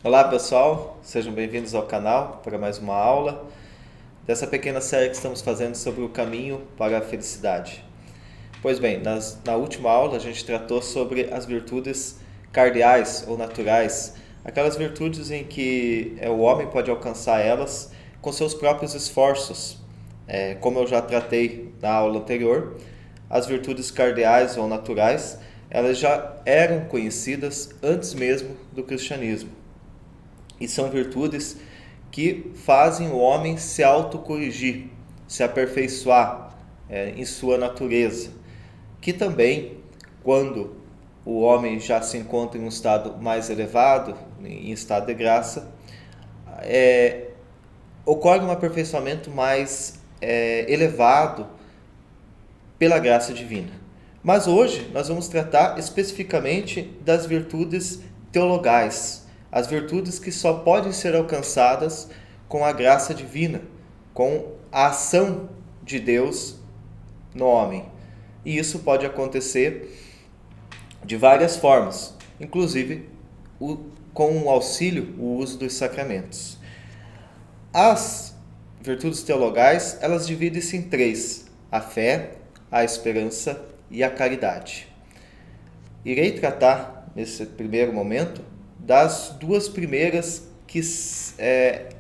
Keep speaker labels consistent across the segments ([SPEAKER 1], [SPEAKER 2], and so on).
[SPEAKER 1] Olá pessoal, sejam bem-vindos ao canal para mais uma aula dessa pequena série que estamos fazendo sobre o caminho para a felicidade. Pois bem, na última aula a gente tratou sobre as virtudes cardeais ou naturais, aquelas virtudes em que o homem pode alcançar elas com seus próprios esforços. Como eu já tratei na aula anterior, as virtudes cardeais ou naturais, elas já eram conhecidas antes mesmo do cristianismo. E são virtudes que fazem o homem se autocorrigir, se aperfeiçoar em sua natureza. Que também, quando o homem já se encontra em um estado mais elevado, em estado de graça, ocorre um aperfeiçoamento mais elevado pela graça divina. Mas hoje nós vamos tratar especificamente das virtudes teologais, as virtudes que só podem ser alcançadas com a graça divina, com a ação de Deus no homem. E isso pode acontecer de várias formas, inclusive com o auxílio, o uso dos sacramentos. As virtudes teologais, elas dividem-se em três: a fé, a esperança e a caridade. Irei tratar, nesse primeiro momento, das duas primeiras que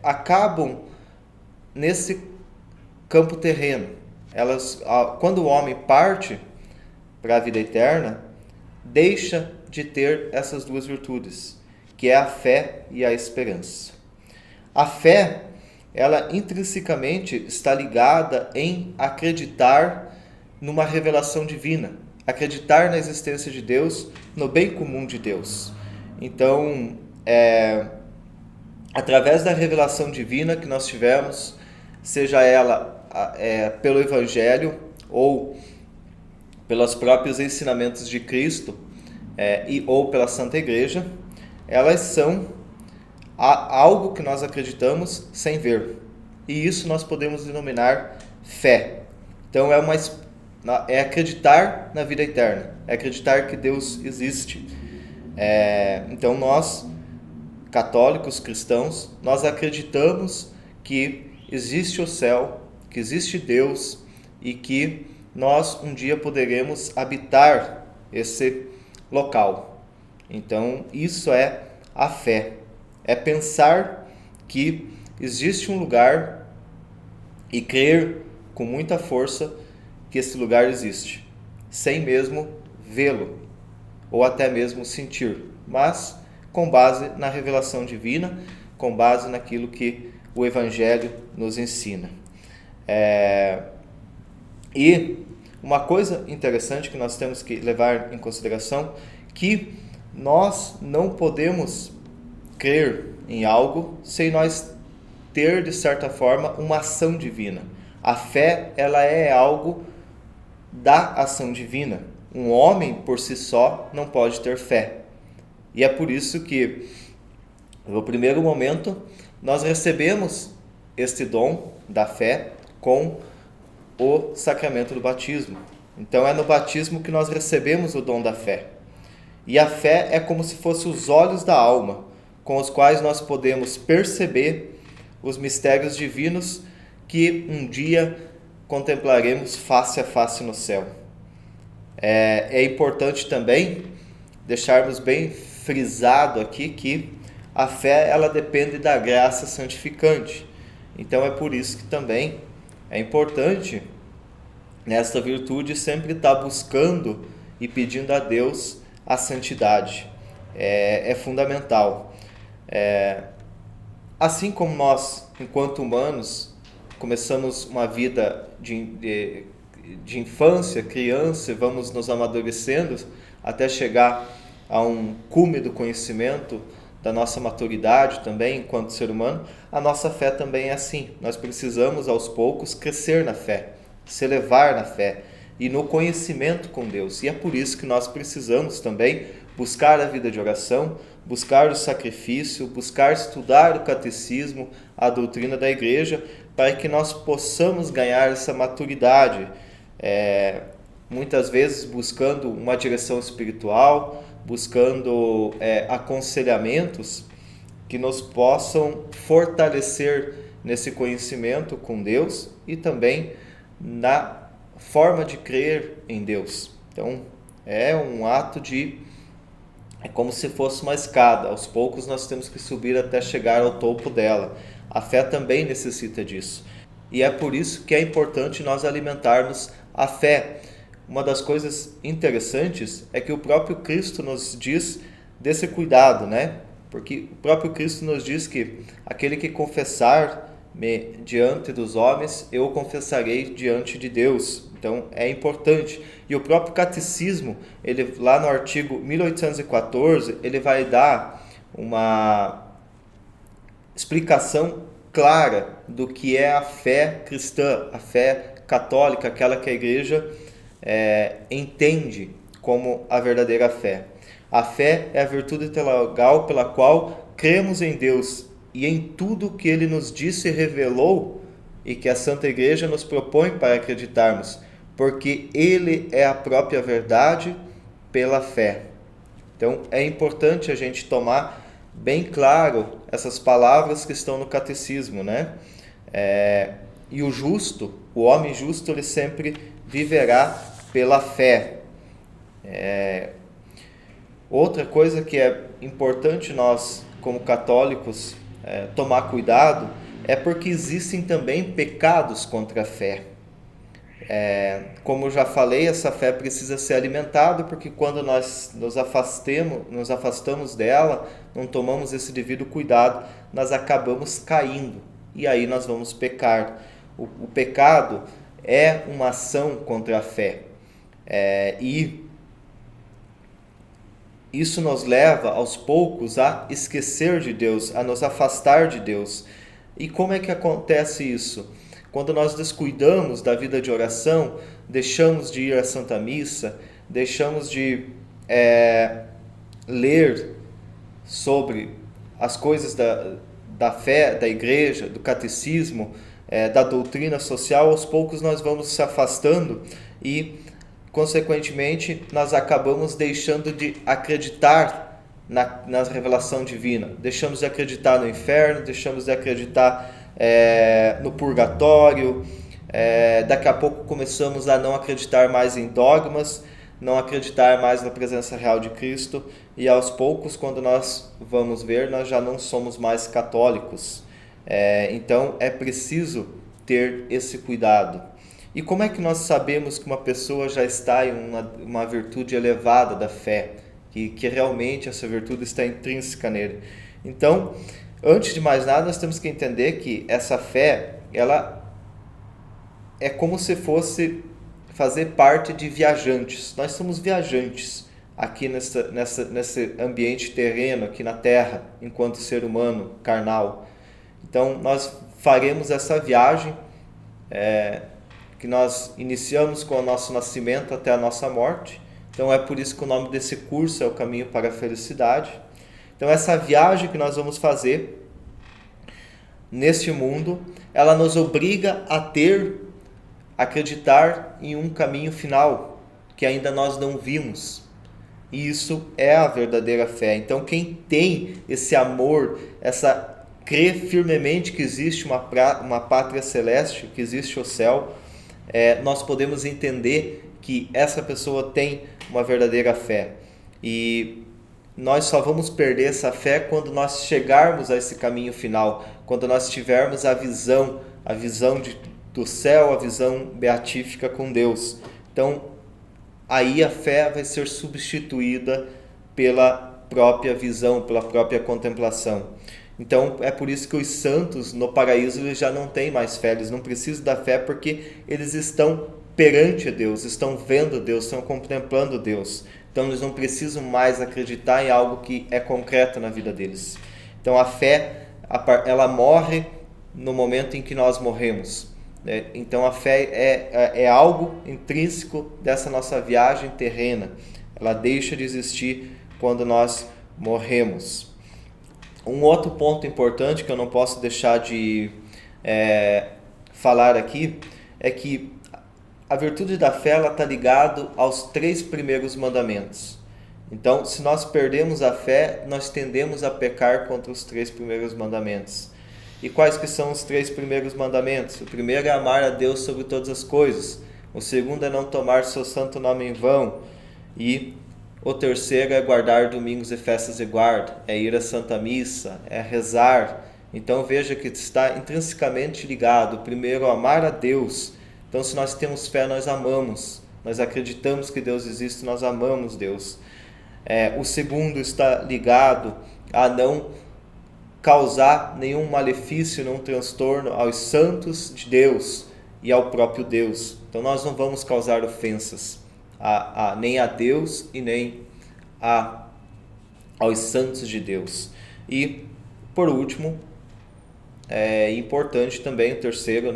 [SPEAKER 1] acabam nesse campo terreno. Quando o homem parte para a vida eterna, deixa de ter essas duas virtudes, que é a fé e a esperança. A fé, ela intrinsecamente está ligada em acreditar numa revelação divina, acreditar na existência de Deus, no bem comum de Deus. Então, através da revelação divina que nós tivemos, seja ela pelo Evangelho ou pelos próprios ensinamentos de Cristo ou pela Santa Igreja, elas são algo que nós acreditamos sem ver. E isso nós podemos denominar fé. Então é acreditar na vida eterna, é acreditar que Deus existe. Então nós, católicos, cristãos, nós acreditamos que existe o céu, que existe Deus e que nós um dia poderemos habitar esse local. Então isso é a fé, é pensar que existe um lugar e crer com muita força que esse lugar existe, sem mesmo vê-lo ou até mesmo sentir, mas com base na revelação divina, com base naquilo que o Evangelho nos ensina. E uma coisa interessante que nós temos que levar em consideração, que nós não podemos crer em algo sem nós ter, de certa forma, uma ação divina. A fé, ela é algo da ação divina. Um homem, por si só, não pode ter fé. E é por isso que, no primeiro momento, nós recebemos este dom da fé com o sacramento do batismo. Então é no batismo que nós recebemos o dom da fé. E a fé é como se fossem os olhos da alma, com os quais nós podemos perceber os mistérios divinos que um dia contemplaremos face a face no céu. É importante também deixarmos bem frisado aqui que a fé, ela depende da graça santificante. Então é por isso que também é importante nesta virtude sempre estar buscando e pedindo a Deus a santidade. É fundamental. Assim como nós, enquanto humanos, começamos uma vida de infância, criança, vamos nos amadurecendo até chegar a um cume do conhecimento, da nossa maturidade também enquanto ser humano, a nossa fé também é assim. Nós precisamos aos poucos crescer na fé, se elevar na fé e no conhecimento com Deus. E é por isso que nós precisamos também buscar a vida de oração, buscar o sacrifício, buscar estudar o catecismo, a doutrina da igreja, para que nós possamos ganhar essa maturidade, muitas vezes buscando uma direção espiritual, buscando aconselhamentos que nos possam fortalecer nesse conhecimento com Deus e também na forma de crer em Deus. Então, é um ato é como se fosse uma escada. Aos poucos nós temos que subir até chegar ao topo dela. A fé também necessita disso. E é por isso que é importante nós alimentarmos a fé. Uma das coisas interessantes é que o próprio Cristo nos diz desse cuidado, né? Porque o próprio Cristo nos diz que aquele que confessar-me diante dos homens, eu o confessarei diante de Deus. Então é importante. E o próprio catecismo, ele lá no artigo 1814, ele vai dar uma explicação clara do que é a fé cristã, a fé católica, aquela que a igreja entende como a verdadeira fé. A fé é a virtude teologal pela qual cremos em Deus e em tudo que Ele nos disse e revelou e que a Santa Igreja nos propõe para acreditarmos, porque Ele é a própria verdade pela fé. Então é importante a gente tomar bem claro essas palavras que estão no catecismo, né? E o justo, o homem justo, ele sempre viverá pela fé. Outra coisa que é importante nós, como católicos, tomar cuidado é porque existem também pecados contra a fé. Como eu já falei, essa fé precisa ser alimentada, porque quando nós nos afastamos dela, não tomamos esse devido cuidado, nós acabamos caindo e aí nós vamos pecar. O pecado é uma ação contra a fé, e isso nos leva aos poucos a esquecer de Deus, a nos afastar de Deus. E como é que acontece isso? Quando nós descuidamos da vida de oração, deixamos de ir à Santa Missa, deixamos de ler sobre as coisas da fé, da igreja, do catecismo, da doutrina social, aos poucos nós vamos se afastando e, consequentemente, nós acabamos deixando de acreditar na revelação divina. Deixamos de acreditar no inferno, deixamos de acreditar no purgatório, daqui a pouco começamos a não acreditar mais em dogmas, não acreditar mais na presença real de Cristo, e aos poucos, quando nós vamos ver, nós já não somos mais católicos. Então é preciso ter esse cuidado. E como é que nós sabemos que uma pessoa já está em uma virtude elevada da fé, que realmente essa virtude está intrínseca nele? Então, antes de mais nada, nós temos que entender que essa fé, ela é como se fosse fazer parte de viajantes. Nós somos viajantes aqui nesse ambiente terreno, aqui na Terra, enquanto ser humano carnal. Então, nós faremos essa viagem que nós iniciamos com o nosso nascimento até a nossa morte. Então, é por isso que o nome desse curso é o Caminho para a Felicidade. Então, essa viagem que nós vamos fazer neste mundo, ela nos obriga a acreditar em um caminho final que ainda nós não vimos. E isso é a verdadeira fé. Então, quem tem esse amor, crê firmemente que existe uma pátria celeste, que existe o céu, nós podemos entender que essa pessoa tem uma verdadeira fé. E nós só vamos perder essa fé quando nós chegarmos a esse caminho final, quando nós tivermos a visão do céu, a visão beatífica com Deus. Então, aí a fé vai ser substituída pela própria visão, pela própria contemplação. Então, é por isso que os santos no paraíso eles já não têm mais fé, eles não precisam da fé porque eles estão perante Deus, estão vendo Deus, estão contemplando Deus. Então, eles não precisam mais acreditar em algo que é concreto na vida deles. Então, a fé, ela morre no momento em que nós morremos. Então, a fé é algo intrínseco dessa nossa viagem terrena. Ela deixa de existir quando nós morremos. Um outro ponto importante que eu não posso deixar de falar aqui é que a virtude da fé está ligada aos 3 primeiros mandamentos. Então, se nós perdemos a fé, nós tendemos a pecar contra os 3 primeiros mandamentos. E quais que são os 3 primeiros mandamentos? O primeiro é amar a Deus sobre todas as coisas. O segundo é não tomar seu santo nome em vão. E o terceiro é guardar domingos e festas de guarda, é ir à Santa Missa, é rezar. Então veja que está intrinsecamente ligado. Primeiro, amar a Deus. Então, se nós temos fé, nós amamos. Nós acreditamos que Deus existe, nós amamos Deus. O segundo está ligado a não causar nenhum malefício, nenhum transtorno aos santos de Deus e ao próprio Deus. Então, nós não vamos causar ofensas nem a Deus e nem aos santos de Deus. E, por último, é importante também o terceiro,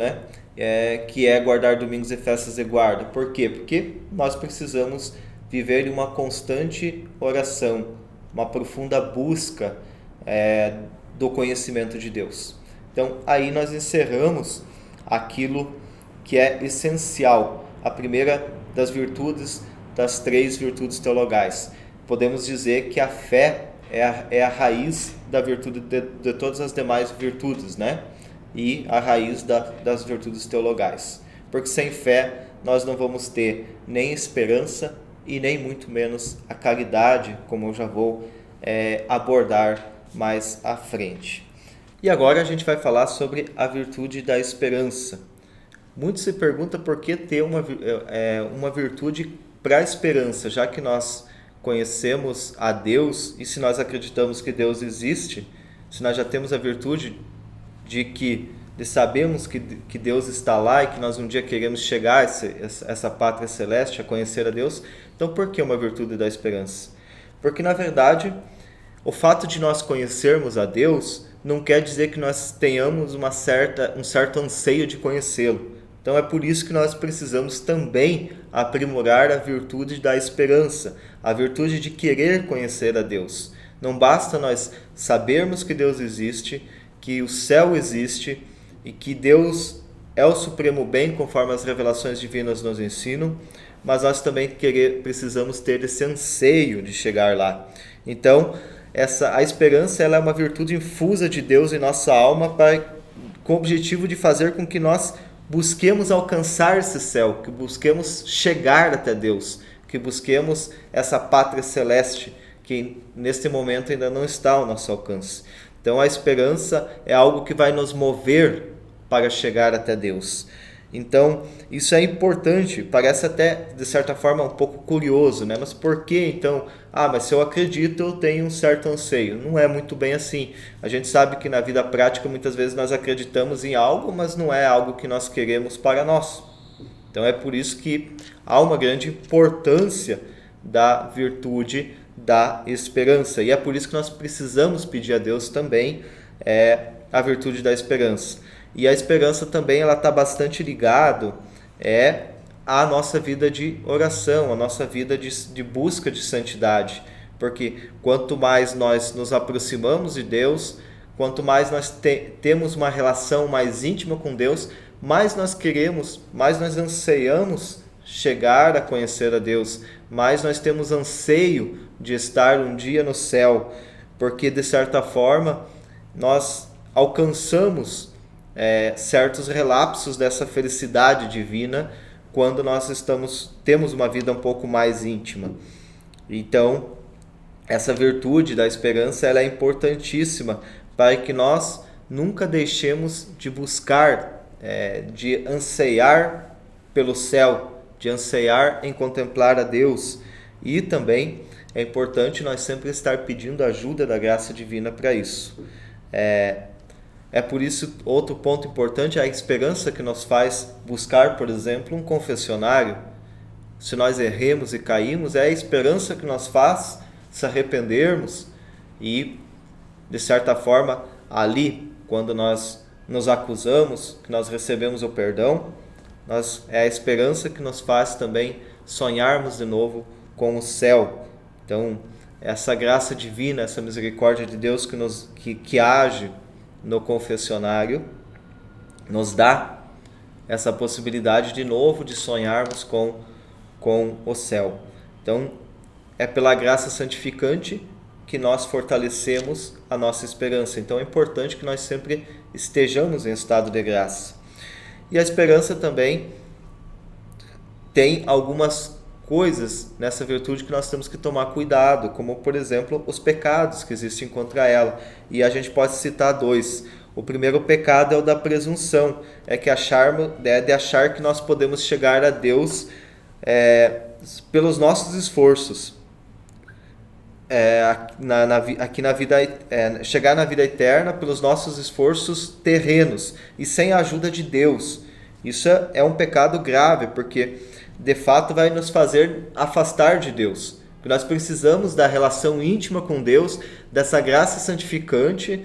[SPEAKER 1] que é guardar domingos e festas de guarda. Por quê? Porque nós precisamos viver uma constante oração, uma profunda busca do conhecimento de Deus. Então, aí nós encerramos aquilo que é essencial, a primeira das virtudes, das 3 virtudes teologais. Podemos dizer que a fé é a raiz da virtude de todas as demais virtudes, e a raiz das virtudes teologais. Porque sem fé nós não vamos ter nem esperança e nem muito menos a caridade, como eu já vou abordar mais à frente. E agora a gente vai falar sobre a virtude da esperança. Muito se pergunta por que ter uma virtude para a esperança, já que nós conhecemos a Deus e se nós acreditamos que Deus existe, se nós já temos a virtude de sabermos que Deus está lá e que nós um dia queremos chegar a essa pátria celeste, a conhecer a Deus, então por que uma virtude da esperança? Porque, na verdade, o fato de nós conhecermos a Deus não quer dizer que nós tenhamos um certo anseio de conhecê-lo. Então é por isso que nós precisamos também aprimorar a virtude da esperança, a virtude de querer conhecer a Deus. Não basta nós sabermos que Deus existe, que o céu existe e que Deus é o supremo bem, conforme as revelações divinas nos ensinam, mas nós também precisamos ter esse anseio de chegar lá. Então, a esperança ela é uma virtude infusa de Deus em nossa alma com o objetivo de fazer com que nós busquemos alcançar esse céu, que busquemos chegar até Deus, que busquemos essa pátria celeste que neste momento ainda não está ao nosso alcance. Então a esperança é algo que vai nos mover para chegar até Deus. Então isso é importante, parece até de certa forma um pouco curioso, mas por que então? Mas se eu acredito eu tenho um certo anseio. Não é muito bem assim. A gente sabe que na vida prática muitas vezes nós acreditamos em algo, mas não é algo que nós queremos para nós. Então é por isso que há uma grande importância da virtude da esperança. E é por isso que nós precisamos pedir a Deus também a virtude da esperança. E a esperança também ela está bastante ligado à nossa vida de oração, à nossa vida de busca de santidade. Porque quanto mais nós nos aproximamos de Deus, quanto mais nós temos uma relação mais íntima com Deus, mais nós queremos, mais nós anseiamos chegar a conhecer a Deus, mais nós temos anseio de estar um dia no céu, porque de certa forma nós alcançamos certos relapsos dessa felicidade divina quando nós temos uma vida um pouco mais íntima. Então, essa virtude da esperança ela é importantíssima para que nós nunca deixemos de buscar, de anseiar pelo céu, de anseiar em contemplar a Deus. E também é importante nós sempre estar pedindo a ajuda da graça divina para isso. É por isso, outro ponto importante é a esperança que nos faz buscar, por exemplo, um confessionário. Se nós erremos e caímos, é a esperança que nos faz se arrependermos e, de certa forma, ali, quando nós nos acusamos, que nós recebemos o perdão, é a esperança que nos faz também sonharmos de novo com o céu. Então, essa graça divina, essa misericórdia de Deus que age no confessionário, nos dá essa possibilidade de novo de sonharmos com o céu. Então, é pela graça santificante que nós fortalecemos a nossa esperança. Então é importante que nós sempre estejamos em estado de graça. E a esperança também tem algumas coisas nessa virtude que nós temos que tomar cuidado, como por exemplo os pecados que existem contra ela. E a gente pode citar dois. O primeiro pecado é o da presunção, é de achar que nós podemos chegar a Deus pelos nossos esforços. Chegar na vida eterna pelos nossos esforços terrenos e sem a ajuda de Deus. Isso é um pecado grave, porque de fato vai nos fazer afastar de Deus. Porque nós precisamos da relação íntima com Deus, dessa graça santificante,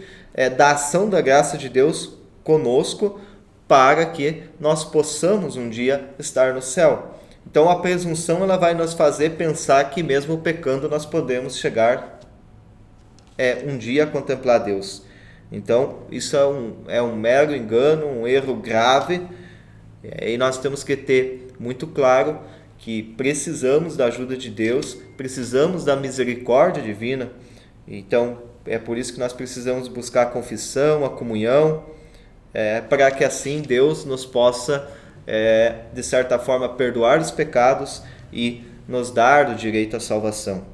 [SPEAKER 1] da ação da graça de Deus conosco, para que nós possamos um dia estar no céu. Então a presunção ela vai nos fazer pensar que mesmo pecando nós podemos chegar um dia a contemplar Deus. Então isso é um mero engano, um erro grave, e nós temos que ter muito claro que precisamos da ajuda de Deus, precisamos da misericórdia divina. Então é por isso que nós precisamos buscar a confissão, a comunhão, para que assim Deus nos possa de certa forma perdoar os pecados e nos dar o direito à salvação.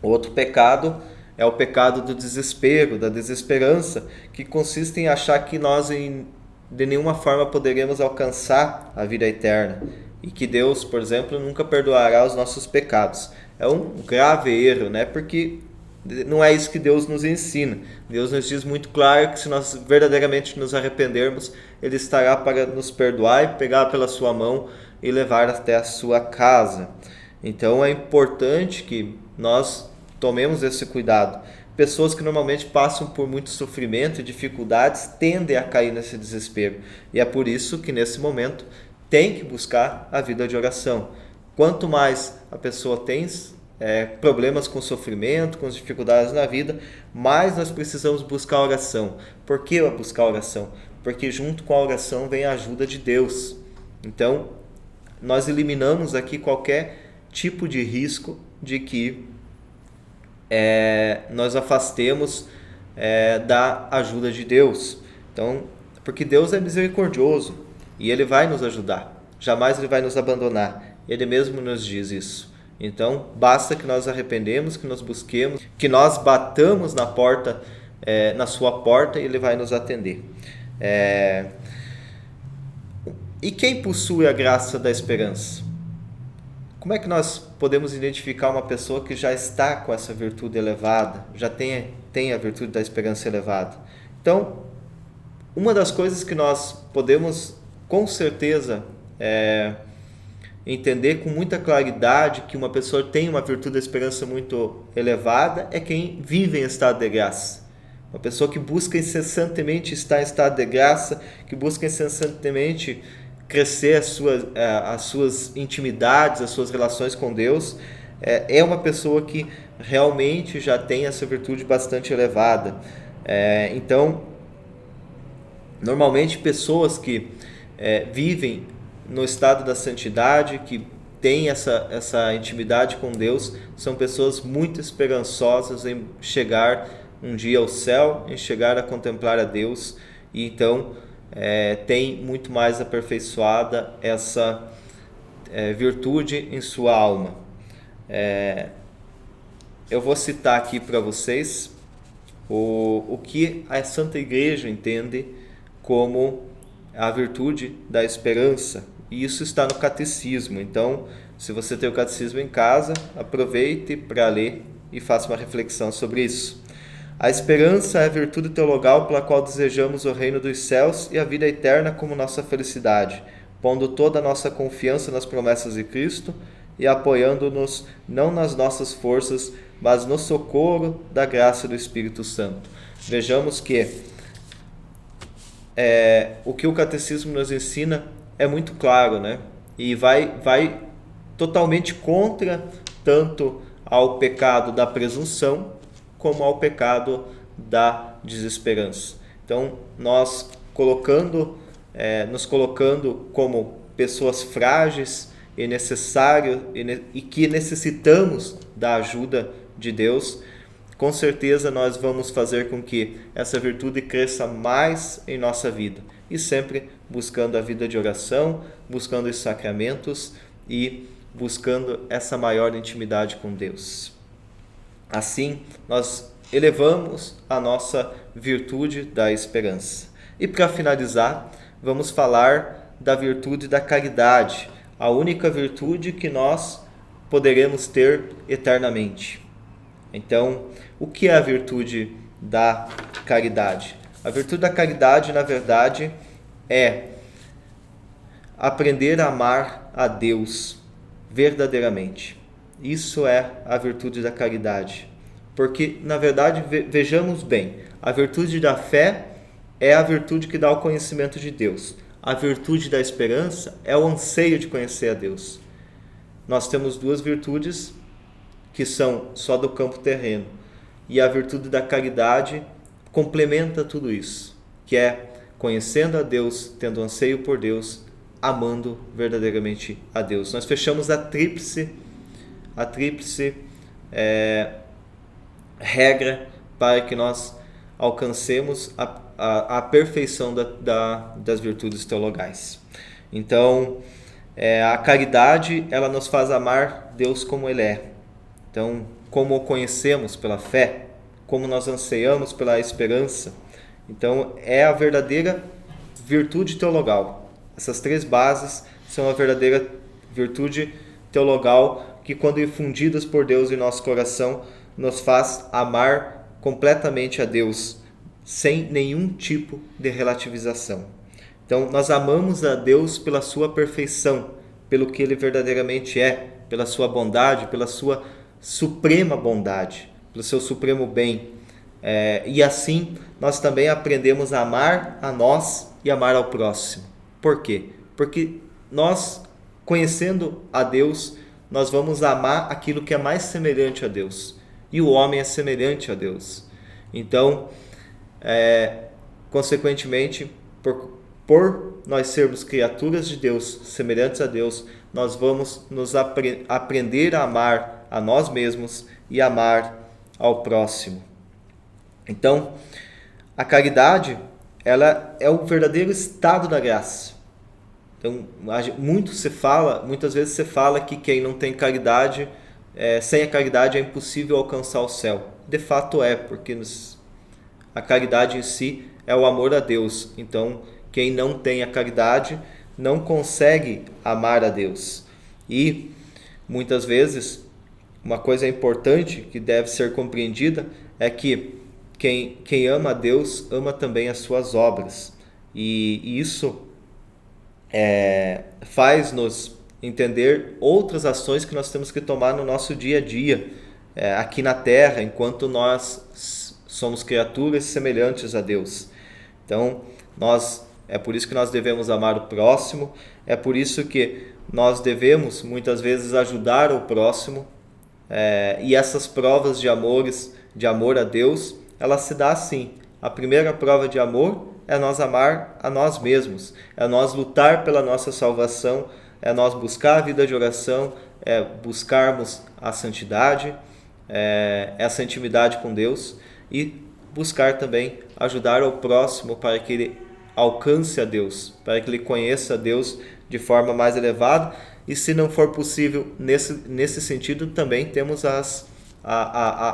[SPEAKER 1] Outro pecado é o pecado do desespero, da desesperança, que consiste em achar que nós de nenhuma forma poderemos alcançar a vida eterna e que Deus, por exemplo, nunca perdoará os nossos pecados. É um grave erro, né? Porque não é isso que Deus nos ensina. Deus nos diz muito claro que se nós verdadeiramente nos arrependermos, Ele estará para nos perdoar e pegar pela sua mão e levar até a sua casa. Então é importante que nós tomemos esse cuidado. Pessoas que normalmente passam por muito sofrimento e dificuldades tendem a cair nesse desespero. E é por isso que nesse momento tem que buscar a vida de oração. Quanto mais a pessoa tem problemas com sofrimento, com dificuldades na vida, mais nós precisamos buscar a oração. Por que buscar a oração? Porque junto com a oração vem a ajuda de Deus. Então, nós eliminamos aqui qualquer tipo de risco de que nós afastemos da ajuda de Deus. Então, porque Deus é misericordioso e Ele vai nos ajudar. Jamais Ele vai nos abandonar. Ele mesmo nos diz isso. Então, basta que nós arrependemos, que nós busquemos, que nós batamos na porta, na sua porta, e Ele vai nos atender. E quem possui a graça da esperança? Como é que nós podemos identificar uma pessoa que já está com essa virtude elevada, já tem a virtude da esperança elevada? Então, uma das coisas que nós podemos, com certeza, entender com muita claridade que uma pessoa tem uma virtude da esperança muito elevada é quem vive em estado de graça. Uma pessoa que busca incessantemente estar em estado de graça, que busca incessantemente crescer as suas intimidades, as suas relações com Deus, é uma pessoa que realmente já tem essa virtude bastante elevada. Então, normalmente pessoas que vivem no estado da santidade, que têm essa intimidade com Deus, são pessoas muito esperançosas em chegar um dia ao céu, em chegar a contemplar a Deus, e então tem muito mais aperfeiçoada essa virtude em sua alma. Eu vou citar aqui para vocês o que a Santa Igreja entende como a virtude da esperança, e isso está no Catecismo. Então, se você tem o Catecismo em casa, aproveite para ler e faça uma reflexão sobre isso. A esperança é a virtude teologal pela qual desejamos o reino dos céus e a vida eterna como nossa felicidade, pondo toda a nossa confiança nas promessas de Cristo e apoiando-nos não nas nossas forças, mas no socorro da graça do Espírito Santo. Vejamos que o que o Catecismo nos ensina é muito claro, né? E vai totalmente contra tanto ao pecado da presunção como ao pecado da desesperança. Então, nós nos colocando como pessoas frágeis e necessário e que necessitamos da ajuda de Deus, com certeza nós vamos fazer com que essa virtude cresça mais em nossa vida. E sempre buscando a vida de oração, buscando os sacramentos e buscando essa maior intimidade com Deus. Assim, nós elevamos a nossa virtude da esperança. E para finalizar, vamos falar da virtude da caridade, a única virtude que nós poderemos ter eternamente. Então, o que é a virtude da caridade? A virtude da caridade, na verdade, é aprender a amar a Deus verdadeiramente. Isso é a virtude da caridade. Porque, na verdade, vejamos bem, a virtude da fé é a virtude que dá o conhecimento de Deus. A virtude da esperança é o anseio de conhecer a Deus. Nós temos duas virtudes que são só do campo terreno. E a virtude da caridade complementa tudo isso, que é conhecendo a Deus, tendo anseio por Deus, amando verdadeiramente a Deus. Nós fechamos a tríplice regra para que nós alcancemos a perfeição das virtudes teologais. Então, a caridade, ela nos faz amar Deus como Ele é. Então, como o conhecemos pela fé, como nós anseiamos pela esperança. Então, é a verdadeira virtude teologal. Essas três bases são a verdadeira virtude teologal que, quando infundidas por Deus em nosso coração, nos faz amar completamente a Deus, sem nenhum tipo de relativização. Então, nós amamos a Deus pela sua perfeição, pelo que Ele verdadeiramente é, pela sua bondade, pela sua suprema bondade, pelo seu supremo bem. E assim, nós também aprendemos a amar a nós e amar ao próximo. Por quê? Porque nós, conhecendo a Deus, nós vamos amar aquilo que é mais semelhante a Deus. E o homem é semelhante a Deus. Então, consequentemente, por nós sermos criaturas de Deus, semelhantes a Deus, nós vamos nos aprender a amar a nós mesmos e amar ao próximo. Então, a caridade, ela é o verdadeiro estado da graça. Então, muitas vezes se fala que quem não tem caridade, sem a caridade é impossível alcançar o céu. De fato porque a caridade em si é o amor a Deus. Então, quem não tem a caridade não consegue amar a Deus. E, muitas vezes, uma coisa importante que deve ser compreendida é que quem ama a Deus ama também as suas obras. E isso faz-nos entender outras ações que nós temos que tomar no nosso dia a dia, aqui na terra, enquanto nós somos criaturas semelhantes a Deus. Então, é por isso que nós devemos amar o próximo, é por isso que nós devemos muitas vezes ajudar o próximo, e essas provas de amor a Deus, ela se dá assim. A primeira prova de amor é nós amar a nós mesmos, é nós lutar pela nossa salvação, é nós buscar a vida de oração, é buscarmos a santidade, essa intimidade com Deus, e buscar também ajudar o próximo para que ele alcance a Deus, para que ele conheça a Deus de forma mais elevada. E se não for possível nesse sentido, também temos a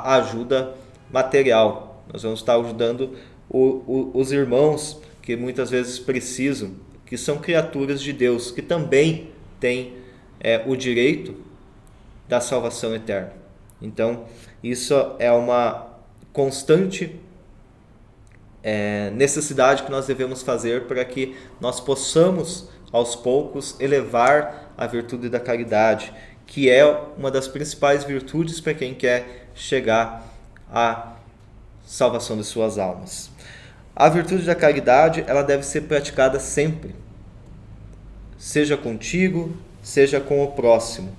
[SPEAKER 1] ajuda material. Nós vamos estar ajudando os irmãos que muitas vezes precisam, que são criaturas de Deus, que também têm o direito da salvação eterna. Então, isso é uma constante necessidade que nós devemos fazer para que nós possamos, aos poucos, elevar a virtude da caridade, que é uma das principais virtudes para quem quer chegar à salvação de suas almas. A virtude da caridade, ela deve ser praticada sempre, seja contigo, seja com o próximo.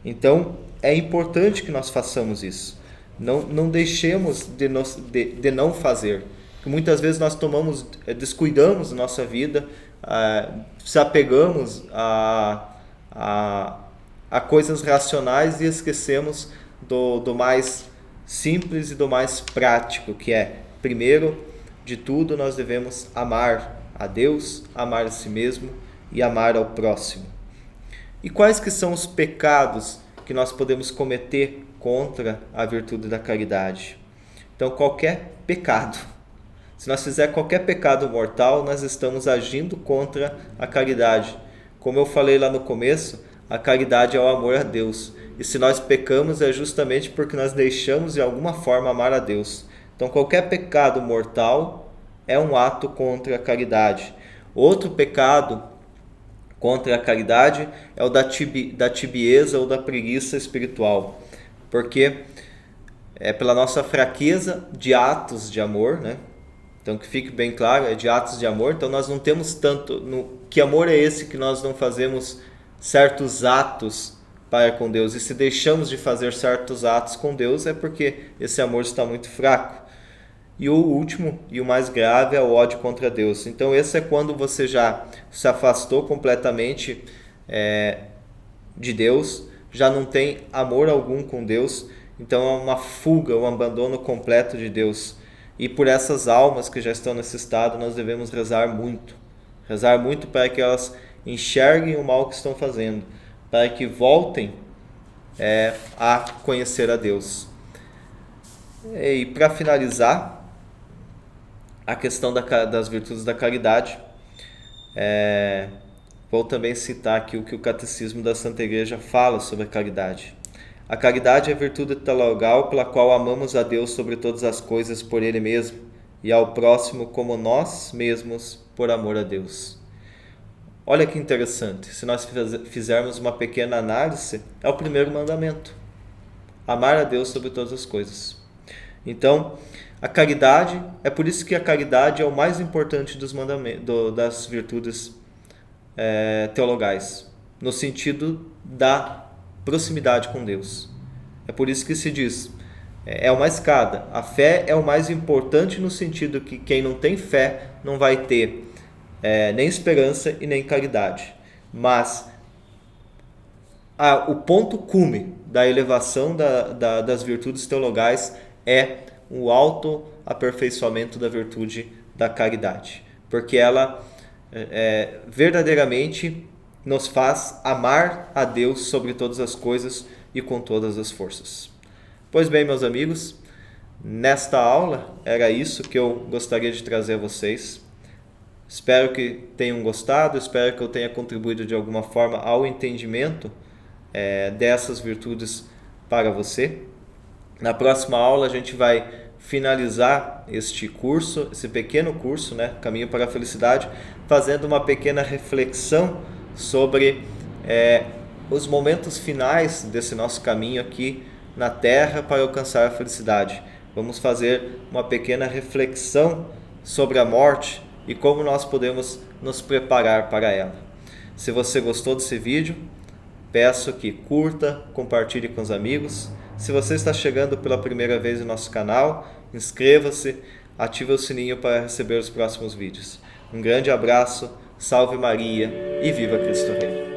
[SPEAKER 1] Então, é importante que nós façamos isso. Não deixemos de não fazer. Porque muitas vezes nós descuidamos da nossa vida, se apegamos a coisas racionais e esquecemos do mais simples e do mais prático, que é, primeiro de tudo, nós devemos amar a Deus, amar a si mesmo e amar ao próximo. E quais que são os pecados que nós podemos cometer contra a virtude da caridade? Então, qualquer pecado. Se nós fizermos qualquer pecado mortal, nós estamos agindo contra a caridade. Como eu falei lá no começo, a caridade é o amor a Deus. E se nós pecamos é justamente porque nós deixamos de alguma forma amar a Deus. Então, qualquer pecado mortal é um ato contra a caridade. Outro pecado contra a caridade é o da tibieza ou da preguiça espiritual. Porque é pela nossa fraqueza de atos de amor, né? Então, que fique bem claro, é de atos de amor. Então, nós não temos tanto... Que amor é esse que nós não fazemos certos atos para com Deus? E se deixamos de fazer certos atos com Deus, é porque esse amor está muito fraco. E o último e o mais grave é o ódio contra Deus. Então, esse é quando você já se afastou completamente de Deus, já não tem amor algum com Deus. Então, é uma fuga, um abandono completo de Deus. E por essas almas que já estão nesse estado, nós devemos rezar muito. Rezar muito para que elas enxerguem o mal que estão fazendo, para que voltem a conhecer a Deus. E para finalizar, a questão das virtudes da caridade, vou também citar aqui o que o Catecismo da Santa Igreja fala sobre a caridade. A caridade é a virtude teologal pela qual amamos a Deus sobre todas as coisas por Ele mesmo e ao próximo como nós mesmos por amor a Deus. Olha que interessante, se nós fizermos uma pequena análise, é o primeiro mandamento: amar a Deus sobre todas as coisas. Então, a caridade, é por isso que a caridade é o mais importante dos mandamentos, das virtudes teologais, no sentido da proximidade com Deus. É por isso que se diz, é uma escada. A fé é o mais importante no sentido que quem não tem fé não vai ter nem esperança e nem caridade. Mas o ponto cume da elevação das virtudes teologais é o autoaperfeiçoamento da virtude da caridade, porque ela verdadeiramente nos faz amar a Deus sobre todas as coisas e com todas as forças. Pois bem, meus amigos, nesta aula era isso que eu gostaria de trazer a vocês. Espero que tenham gostado, espero que eu tenha contribuído de alguma forma ao entendimento dessas virtudes para você. Na próxima aula a gente vai finalizar este curso, esse pequeno curso, Caminho para a Felicidade, fazendo uma pequena reflexão sobre os momentos finais desse nosso caminho aqui na Terra para alcançar a felicidade. Vamos fazer uma pequena reflexão sobre a morte e como nós podemos nos preparar para ela. Se você gostou desse vídeo, peço que curta, compartilhe com os amigos. Se você está chegando pela primeira vez no nosso canal, inscreva-se, ative o sininho para receber os próximos vídeos. Um grande abraço, salve Maria e viva Cristo Rei!